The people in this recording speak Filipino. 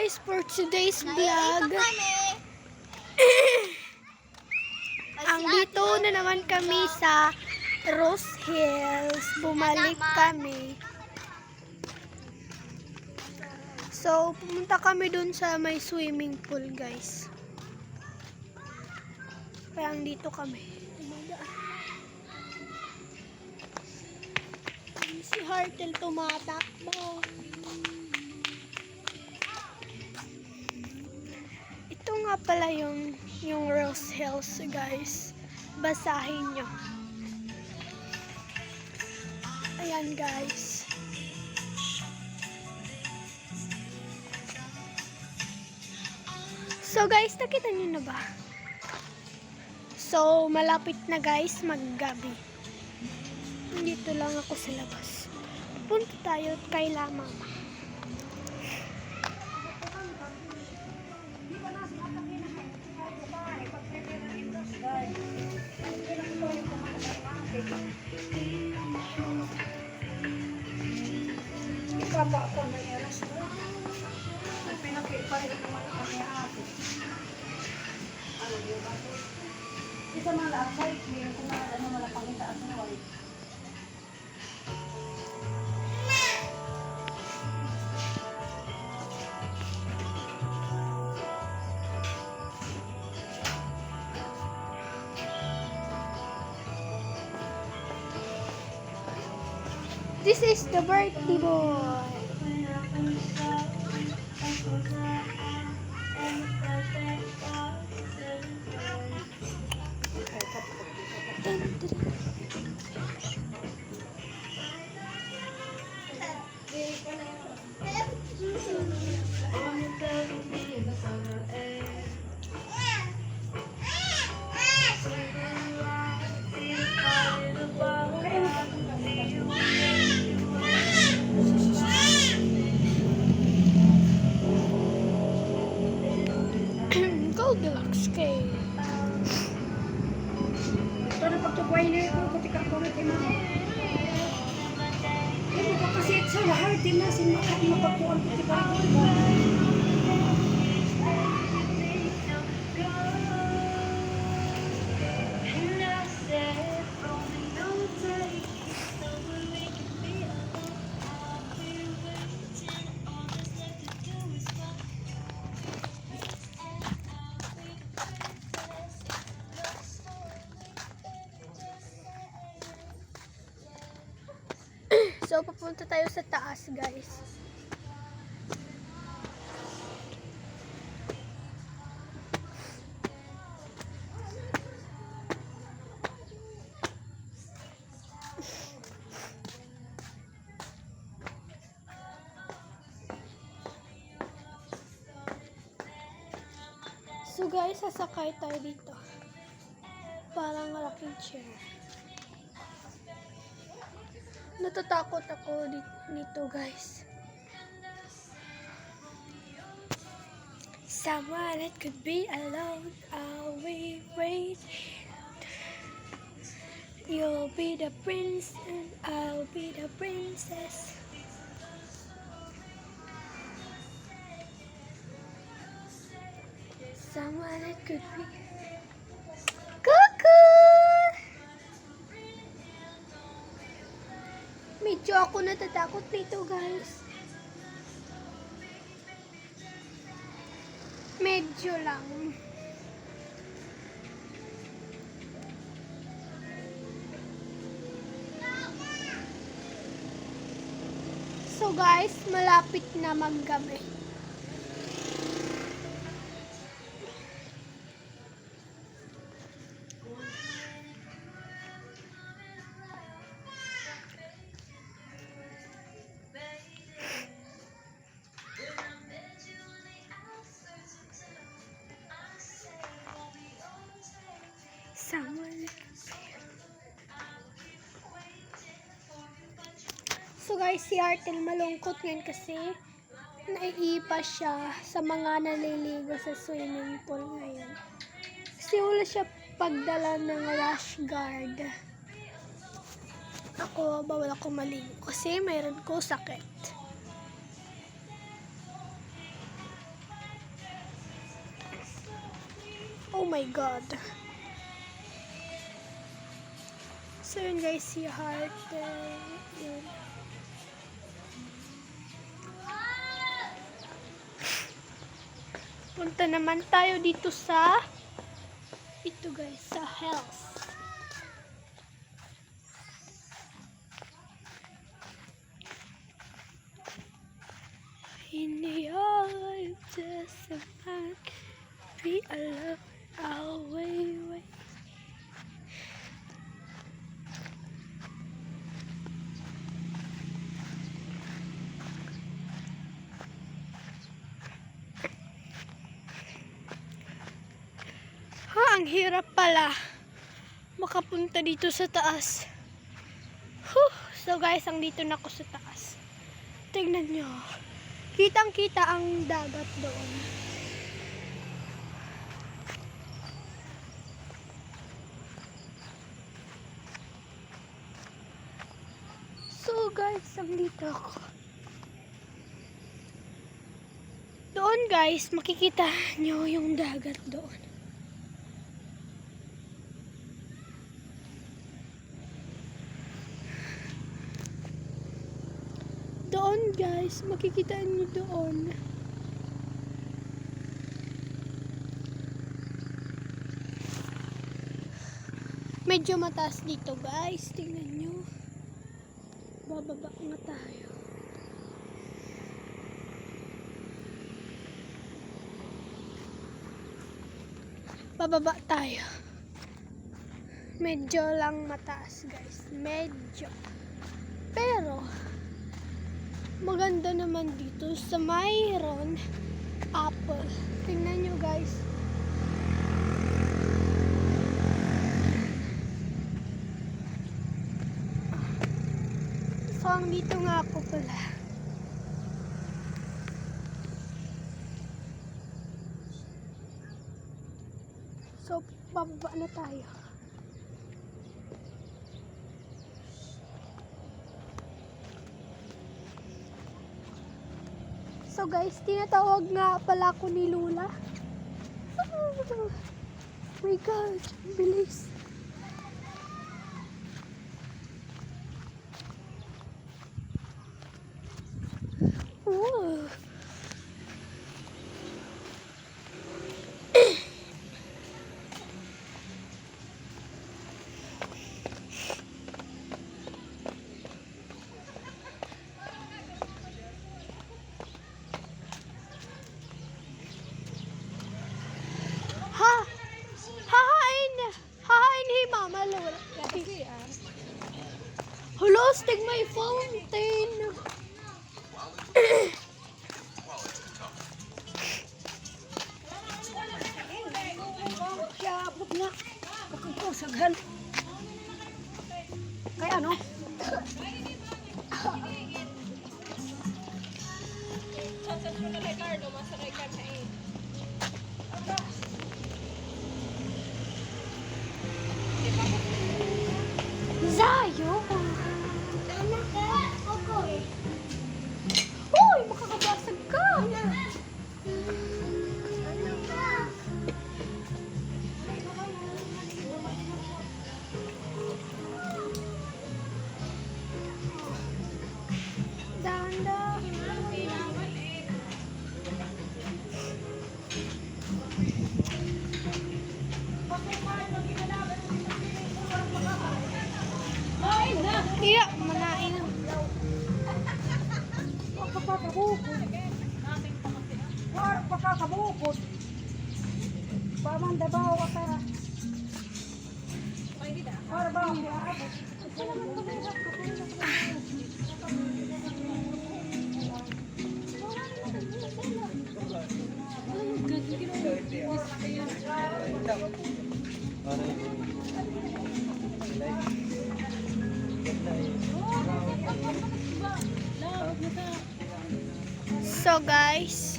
guys, for today's vlog, ang dito na naman kami sa Rose Hills. Bumalik kami. So, pumunta kami dun sa may swimming pool, guys. Kaya dito kami. Si Hartel tumatakbo. Ito nga pala yung Rose Hills, guys. Basahin nyo. Ayan, guys. So, guys, nakita nyo na ba? So, malapit na, guys, maggabi. Dito lang ako sa labas. Punta tayo kay La Mama. Ipapa ako may eras na. Pinakipahit naman ang kanya ako. Ano yun ako? Isa man na outside, mayroon kung ano malapangita at naway. This is the birthday boy. Goldilocks cave. Ito na pagtubuhay na ito, kutika ko na ito. Ito ko kasi sa lahat, di na simakat mapagpuan kutika ko. So, papunta tayo sa taas, guys. So, guys, sasakay tayo dito. Parang malaking chair. Natatakot ako dito, guys. Someone that could be alone, I'll be waiting. You'll be the prince and I'll be the princess. Someone that could be medyo ako natatakot nito, guys. Medyo lang. So, guys, malapit na maggabi. So guys, si Artel malungkot ngayon kasi naiipa siya sa mga naliligo sa swimming pool ngayon. Kasi wala siya pagdala ng rash guard. Ako, bawal ako maligo kasi mayroon ko sakit. my God. So yun guys, si Heart. Yun. Punta naman tayo dito sa ito guys, sa health. Hindi all just a man be alone away. Ang hirap pala makapunta dito sa taas. So guys, ang dito na ako sa taas. Tingnan nyo. Kitang-kita ang dagat doon. So guys, ang dito ako. Doon guys, makikita nyo yung dagat doon. Doon guys, makikita niyo doon. Medyo mataas dito guys, tingnan niyo. Bababa nga tayo. Bababa tayo. Medyo lang mataas guys, medyo. Pero maganda naman dito sa mayroon apple. Tingnan nyo guys. So, dito nga ako pala. So, bababa na tayo. So guys, tinatawag nga pala ako ni Lula. Oh my God, bilis. Oh. Hahain ni Mama Lola. Hello, stick my fountain. Siabot na. Pagkakasaghan. Kaya ano? Zayo! Uy! Makakabasag ka! Danda! Iya, manain. Pakakabukod. Pamanda ba o ka? Para ba o So guys,